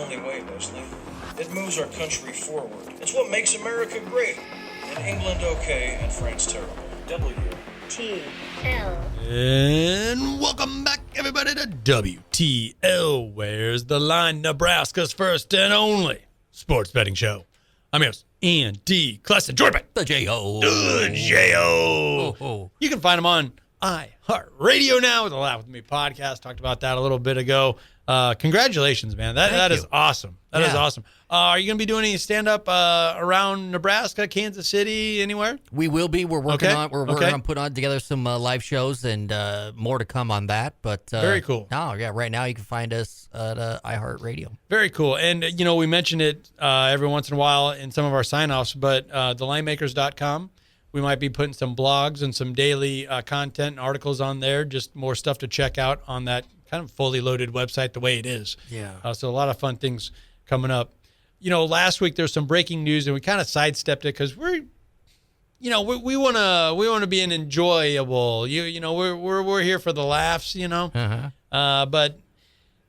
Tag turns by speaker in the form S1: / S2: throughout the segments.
S1: Only way, Leslie. It moves our country forward. It's what makes America great. And England okay and France terrible.
S2: WTL.
S3: And welcome back, everybody, to WTL. Where's the line? Nebraska's first and only sports betting show. I'm yours, Andy Klesson, joined by
S4: The J.O.
S3: the J.O.
S4: Oh.
S3: You can find them on iHeartRadio now with the Laugh With Me podcast. Talked about that a little bit ago. Congratulations, man. That is awesome. That is awesome. Are you going to be doing any stand-up around Nebraska, Kansas City, anywhere?
S4: We will be. We're working on putting on together some live shows and more to come on that. But
S3: Very cool.
S4: Right now you can find us at iHeartRadio.
S3: Very cool. And, we mention it every once in a while in some of our sign-offs, but thelinemakers.com, we might be putting some blogs and some daily content and articles on there, just more stuff to check out on that kind of fully loaded website the way it is.
S4: Yeah.
S3: So a lot of fun things coming up. Last week there's some breaking news and we kind of sidestepped it because we want to be an enjoyable. We're here for the laughs. But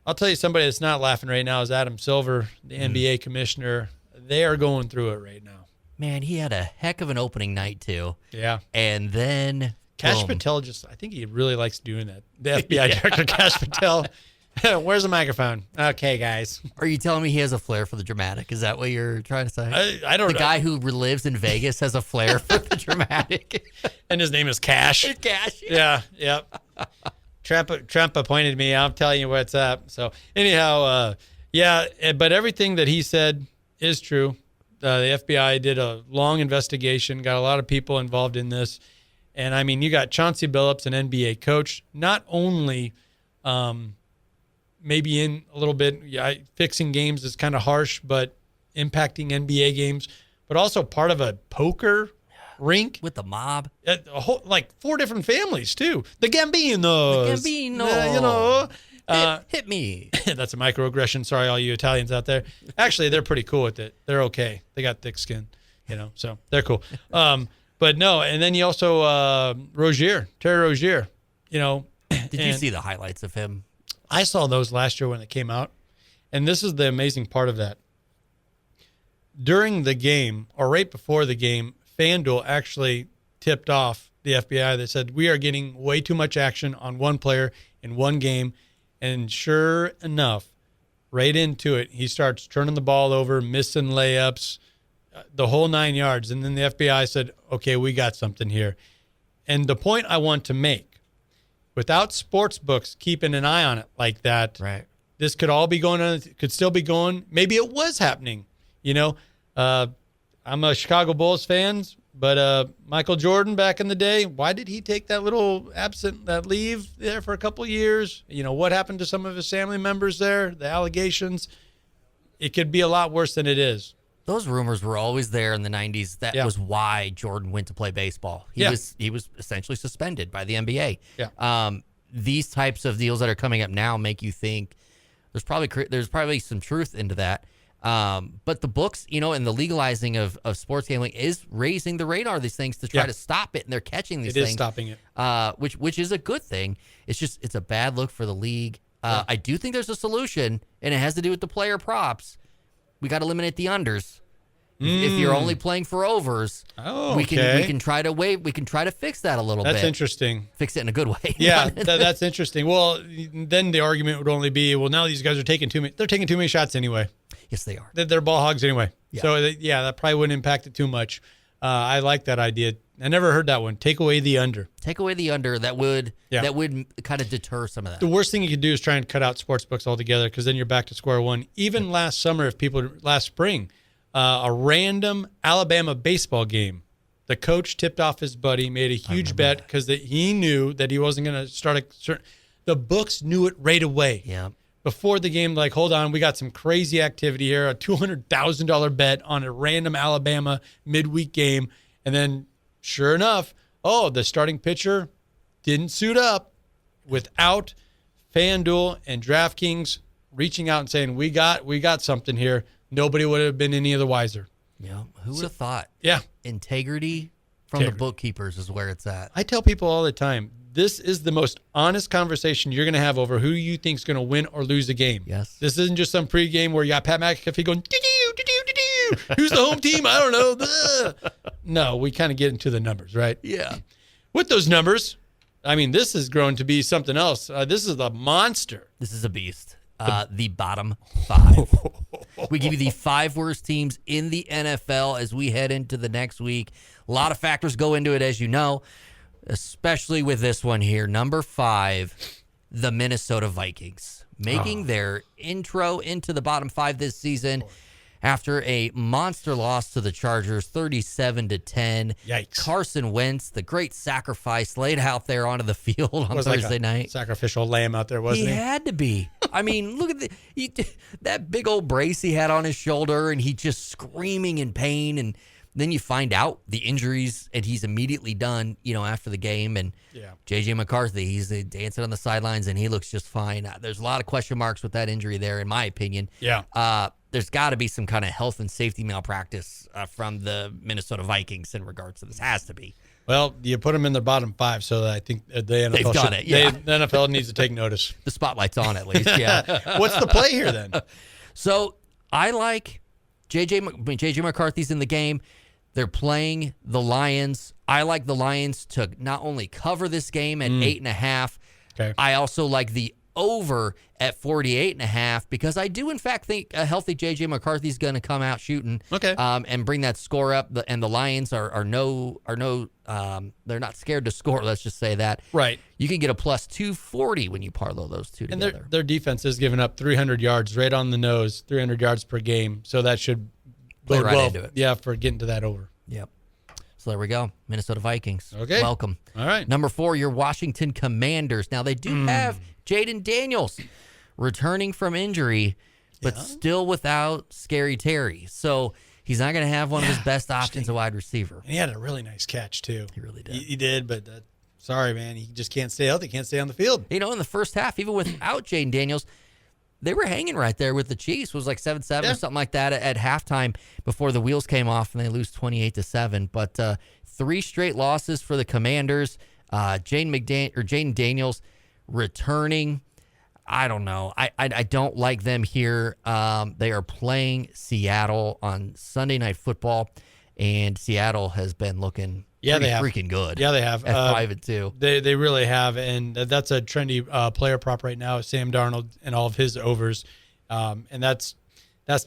S3: I'll tell you, somebody that's not laughing right now is Adam Silver, the NBA commissioner. They are going through it right now.
S4: Man, he had a heck of an opening night too.
S3: Yeah.
S4: And then
S3: Kash
S4: boom.
S3: Patel I think he really likes doing that. The FBI director, Kash Patel. Where's the microphone? Okay, guys.
S4: Are you telling me he has a flair for the dramatic? Is that what you're trying to say?
S3: I don't know.
S4: The guy who lives in Vegas has a flair for the dramatic.
S3: And his name is Cash.
S4: Cash.
S3: Yeah. Trump appointed me. I'm telling you what's up. So anyhow, but everything that he said is true. The FBI did a long investigation, got a lot of people involved in this. And, I mean, you got Chauncey Billups, an NBA coach, not only maybe in a little bit, fixing games is kind of harsh, but impacting NBA games, but also part of a poker rink.
S4: With the mob.
S3: Like 4 different families, too. The Gambinos.
S4: Hit me.
S3: That's a microaggression. Sorry, all you Italians out there. Actually, they're pretty cool with it. They're okay. They got thick skin, so they're cool. But no, and then you also Terry Rozier,
S4: Did you see the highlights of him?
S3: I saw those last year when they came out, and this is the amazing part of that. During the game, or right before the game, FanDuel actually tipped off the FBI. They said, we are getting way too much action on one player in one game, and sure enough, right into it, he starts turning the ball over, missing layups, the whole 9 yards. And then the FBI said, okay, we got something here. And the point I want to make, without sports books keeping an eye on it like that,
S4: right,
S3: this could all be going on, could still be going. Maybe it was happening. I'm a Chicago Bulls fan, but Michael Jordan back in the day, why did he take that leave there for a couple of years? What happened to some of his family members there, the allegations? It could be a lot worse than it is.
S4: Those rumors were always there in the 90s. That was why Jordan went to play baseball. He was essentially suspended by the NBA.
S3: Yeah.
S4: These types of deals that are coming up now make you think there's probably some truth into that. But the books, and the legalizing of sports gambling is raising the radar of these things to try to stop it, and they're catching these things.
S3: It is stopping it.
S4: Which is a good thing. It's a bad look for the league. I do think there's a solution, and it has to do with the player props. We got to eliminate the unders. If you're only playing for overs, we can try to fix that a little bit.
S3: That's interesting.
S4: Fix it in a good way.
S3: Yeah, that's interesting. Well, then the argument would only be, well, now these guys are taking too many shots anyway.
S4: Yes, they are.
S3: They're ball hogs anyway.
S4: Yeah.
S3: So that probably wouldn't impact it too much. I like that idea. I never heard that one. Take away the under.
S4: Take away the under. That would kind of deter some of that.
S3: The worst thing you could do is try and cut out sports books altogether, because then you're back to square one. Even last spring, a random Alabama baseball game, the coach tipped off his buddy, made a huge bet because he knew that he wasn't going to start the books knew it right away.
S4: Yeah.
S3: Before the game, like, hold on, we got some crazy activity here, a $200,000 bet on a random Alabama midweek game. And then, sure enough, the starting pitcher didn't suit up. Without FanDuel and DraftKings reaching out and saying, we got something here, nobody would have been any of the wiser.
S4: Yeah, who would have thought?
S3: Yeah.
S4: Integrity from the bookkeepers is where it's at.
S3: I tell people all the time, this is the most honest conversation you're going to have over who you think is going to win or lose a game.
S4: Yes.
S3: This isn't just some pregame where you got Pat McAfee going, doo-doo. Who's the home team? I don't know. No, we kind of get into the numbers, right?
S4: Yeah.
S3: With those numbers, I mean, this has grown to be something else. This is a monster.
S4: This is a beast. The bottom 5. We give you the 5 worst teams in the NFL as we head into the next week. A lot of factors go into it, as you know, especially with this one here. Number 5, the Minnesota Vikings, making their intro into the bottom 5 this season after a monster loss to the Chargers, 37-10.
S3: Yikes.
S4: Carson Wentz, the great sacrifice, laid out there onto the field on Thursday night.
S3: Sacrificial lamb out there, wasn't he?
S4: He had to be. I mean, look at that big old brace he had on his shoulder, and he just screaming in pain. And then you find out the injuries, and he's immediately done, after the game. And J.J. McCarthy, he's dancing on the sidelines, and he looks just fine. There's a lot of question marks with that injury there, in my opinion.
S3: Yeah.
S4: There's got to be some kind of health and safety malpractice from the Minnesota Vikings in regards to this. Has to be.
S3: Well, you put them in the bottom 5, so I think the NFL
S4: They've done it, yeah.
S3: the NFL needs to take notice.
S4: The spotlight's on, at least, yeah.
S3: What's the play here, then?
S4: So I like J.J. McCarthy's in the game. They're playing the Lions. I like the Lions to not only cover this game at 8.5.
S3: Okay.
S4: I also like the over at 48.5 because I do in fact think a healthy J.J. McCarthy is going to come out shooting, and bring that score up. And the Lions are they're not scared to score. Let's just say that.
S3: Right.
S4: You can get a plus 240 when you parlay those two together.
S3: And their defense is giving up 300 yards right on the nose, 300 yards per game. So that should
S4: Play
S3: bode
S4: right
S3: well,
S4: into it.
S3: yeah, for getting to that over.
S4: Yep. So there we go. Minnesota Vikings.
S3: Okay.
S4: Welcome.
S3: All right.
S4: Number 4, your Washington Commanders. Now, they do have Jaden Daniels returning from injury, but still without Scary Terry. So he's not going to have one of his best options, a wide receiver.
S3: And he had a really nice catch, too.
S4: He really did.
S3: He did, but sorry, man. He just can't stay healthy. Can't stay on the field.
S4: In the first half, even without Jaden Daniels, they were hanging right there with the Chiefs. It was like 7-7 or something like that at halftime before the wheels came off and they lose 28-7. But 3 straight losses for the Commanders. Jaden Daniels returning. I don't know. I don't like them here. They are playing Seattle on Sunday Night Football, and Seattle has been looking freaking good.
S3: Yeah, they have.
S4: At 5-2.
S3: They really have, and that's a trendy player prop right now. Sam Darnold and all of his overs, and that's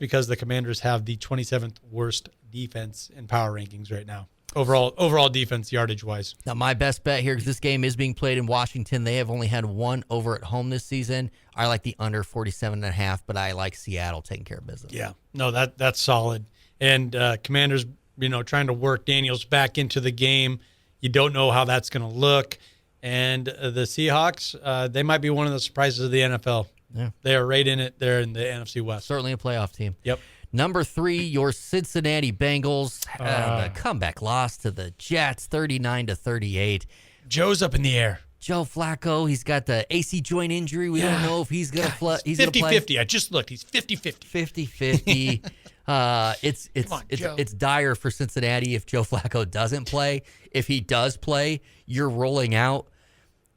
S3: because the Commanders have the 27th worst defense in power rankings right now. Overall defense yardage wise.
S4: Now, my best bet here, because this game is being played in Washington, they have only had 1 over at home this season. I like the under 47.5, but I like Seattle taking care of business.
S3: Yeah, no, that's solid. And Commanders, trying to work Daniels back into the game. You don't know how that's going to look. And the Seahawks, they might be one of the surprises of the NFL.
S4: Yeah.
S3: They are right in it. They're in the NFC West.
S4: Certainly a playoff team.
S3: Yep.
S4: Number 3, your Cincinnati Bengals. The comeback loss to the Jets, 39-38.
S3: Joe's up in the air.
S4: Joe Flacco, he's got the AC joint injury. We don't know if he's going to play. He's
S3: 50-50. I just looked. He's 50-50.
S4: 50-50. It's dire for Cincinnati if Joe Flacco doesn't play. If he does play, you're rolling out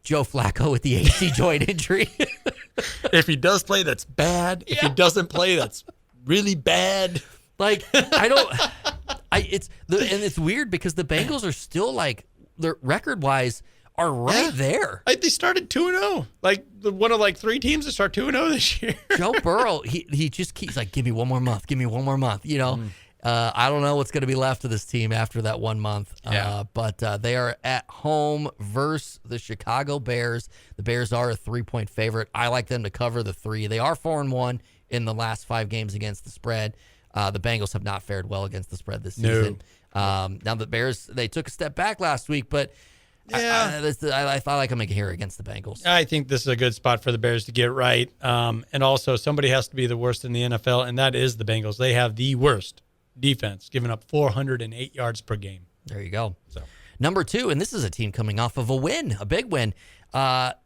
S4: Joe Flacco with the AC joint injury.
S3: If he does play, that's bad. If he doesn't play, that's really bad.
S4: Like, it's weird because the Bengals are still their record wise are right there.
S3: They started 2-0. One of 3 teams that start 2-0 this year.
S4: Joe Burrow, he just keeps give me one more month. Give me one more month. I don't know what's going to be left of this team after that 1 month. But they are at home versus the Chicago Bears. The Bears are a 3-point favorite. I like them to cover the 3. They are 4-1 in the last 5 games against the spread. The Bengals have not fared well against the spread this season. Now the Bears, they took a step back last week, but I like them here against the Bengals.
S3: I think this is a good spot for the Bears to get right. And also, somebody has to be the worst in the NFL, and that is the Bengals. They have the worst defense, giving up 408 yards per game.
S4: There you go. So number 2, and this is a team coming off of a big win.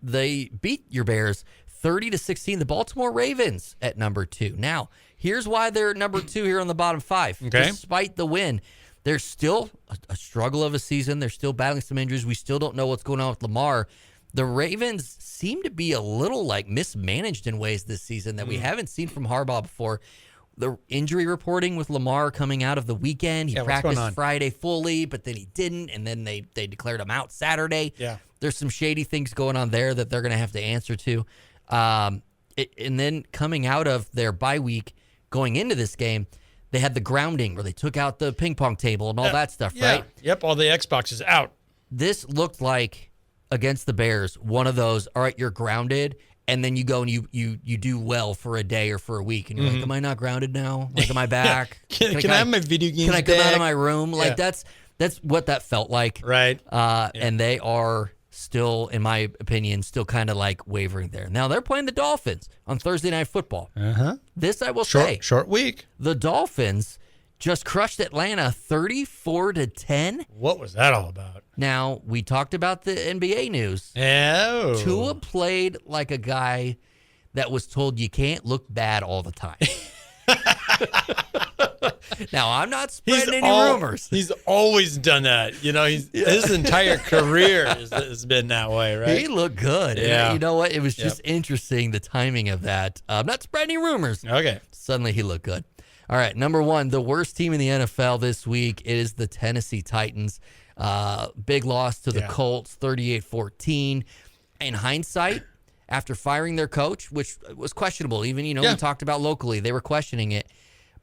S4: They beat your Bears 30-16. The Baltimore Ravens at number 2. Now, here's why they're number 2 here on the bottom 5.
S3: Okay.
S4: Despite the win, there's still a struggle of a season. They're still battling some injuries. We still don't know what's going on with Lamar. The Ravens seem to be a little like mismanaged in ways this season that we haven't seen from Harbaugh before. The injury reporting with Lamar coming out of the weekend. He
S3: Yeah, what's going
S4: practiced
S3: on?
S4: Friday fully, but then he didn't, and then they declared him out Saturday.
S3: Yeah.
S4: There's some shady things going on there that they're going to have to answer to. And then coming out of their bye week, going into this game, they had the grounding where they took out the ping pong table and all that stuff,
S3: Yeah.
S4: right?
S3: Yep. All the Xboxes out.
S4: This looked like against the Bears, one of those, all right, you're grounded, and then you go and you do well for a day or for a week, and you're like, am I not grounded now? Like, am I back?
S3: Can I have my video games
S4: Can I come out
S3: back?
S4: of my room? Like, that's what that felt like.
S3: Right.
S4: And they are still, in my opinion, still kind of like wavering there. Now, they're playing the Dolphins on Thursday Night Football.
S3: Uh-huh.
S4: This I will say,
S3: Short week.
S4: the Dolphins just crushed Atlanta 34-10.
S3: What was that all about?
S4: Now, we talked about the NBA news.
S3: Oh.
S4: Tua played like a guy that was told you can't look bad all the time. Now, I'm not spreading any rumors.
S3: He's always done that. You know, his entire career has been that way, right?
S4: He looked good.
S3: Yeah.
S4: And you know what? It was just interesting, the timing of that. I'm not spreading any rumors.
S3: Okay.
S4: Suddenly he looked good. All right, number one, the worst team in the NFL this week is the Tennessee Titans. Big loss to the Colts, 38-14. In hindsight, after firing their coach, which was questionable, even, we talked about locally, they were questioning it.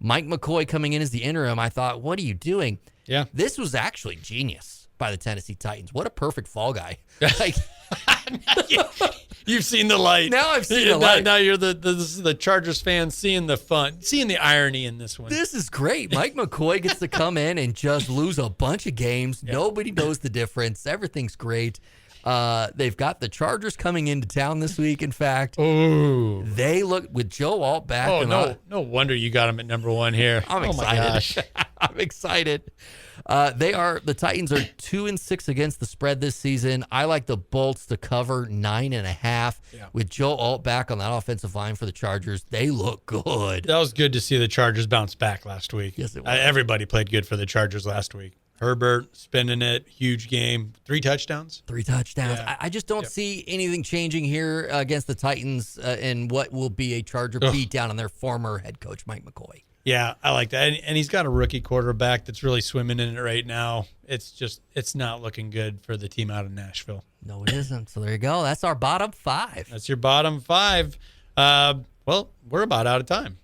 S4: Mike McCoy coming in as the interim, I thought, what are you doing?
S3: Yeah.
S4: This was actually genius by the Tennessee Titans. What a perfect fall guy. Like,
S3: You've seen the light.
S4: Now I've seen the light.
S3: Now you're this is the Chargers fan seeing the fun, seeing the irony in this one.
S4: this is great. Mike McCoy gets to come in and just lose a bunch of games. Nobody knows the difference. Everything's great. They've got the Chargers coming into town this week, in fact.
S3: Oh.
S4: They look with Joe Alt back.
S3: Oh,
S4: and
S3: no wonder you got him at number one here.
S4: I'm
S3: Oh, my gosh.
S4: excited. I'm excited. The Titans are 2-6 against the spread this season. I like the Bolts to cover 9.5. With Joe Alt back on that offensive line for the Chargers. They look good.
S3: That was good to see the Chargers bounce back last week.
S4: Yes, it was.
S3: Everybody played good for the Chargers last week. Herbert spinning it, huge game, 3 touchdowns.
S4: 3 touchdowns.
S3: Yeah.
S4: I just don't see anything changing here against the Titans in what will be a Charger beatdown on their former head coach, Mike McCoy.
S3: Yeah, I like that. And he's got a rookie quarterback that's really swimming in it right now. It's not looking good for the team out of Nashville.
S4: No, it isn't. So there you go. That's our bottom 5.
S3: That's your bottom 5. Well, we're about out of time.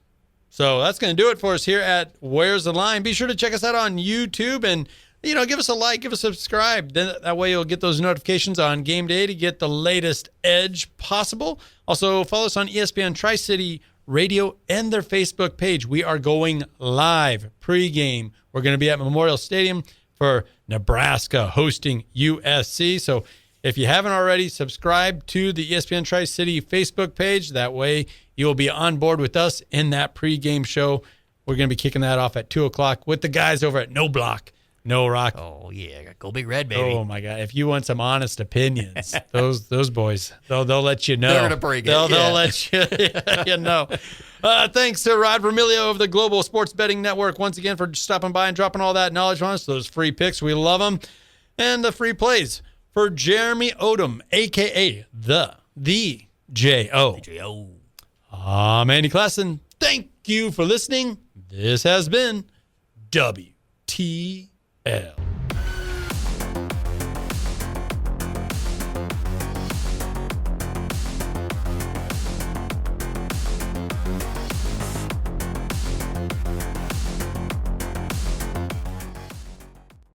S3: So that's going to do it for us here at Where's the Line. Be sure to check us out on YouTube and, give us a like, give us a subscribe. Then that way you'll get those notifications on game day to get the latest edge possible. Also, follow us on ESPN Tri-City Radio and their Facebook page. We are going live pregame. We're going to be at Memorial Stadium for Nebraska hosting USC. So if you haven't already, subscribe to the ESPN Tri-City Facebook page. That way you'll be on board with us in that pregame show. We're going to be kicking that off at 2 o'clock with the guys over at No Block, No Rock.
S4: Oh, yeah. Go Big Red, baby.
S3: Oh, my God. If you want some honest opinions, those boys, they'll let you know.
S4: They're going to break it.
S3: They'll let you know. Thanks to Rod Vermilio of the Global Sports Betting Network once again for stopping by and dropping all that knowledge on us. Those free picks, we love them. And the free plays for Jeremy Odom, a.k.a. the J.O. I'm Andy Klassen. Thank you for listening. This has been WTL.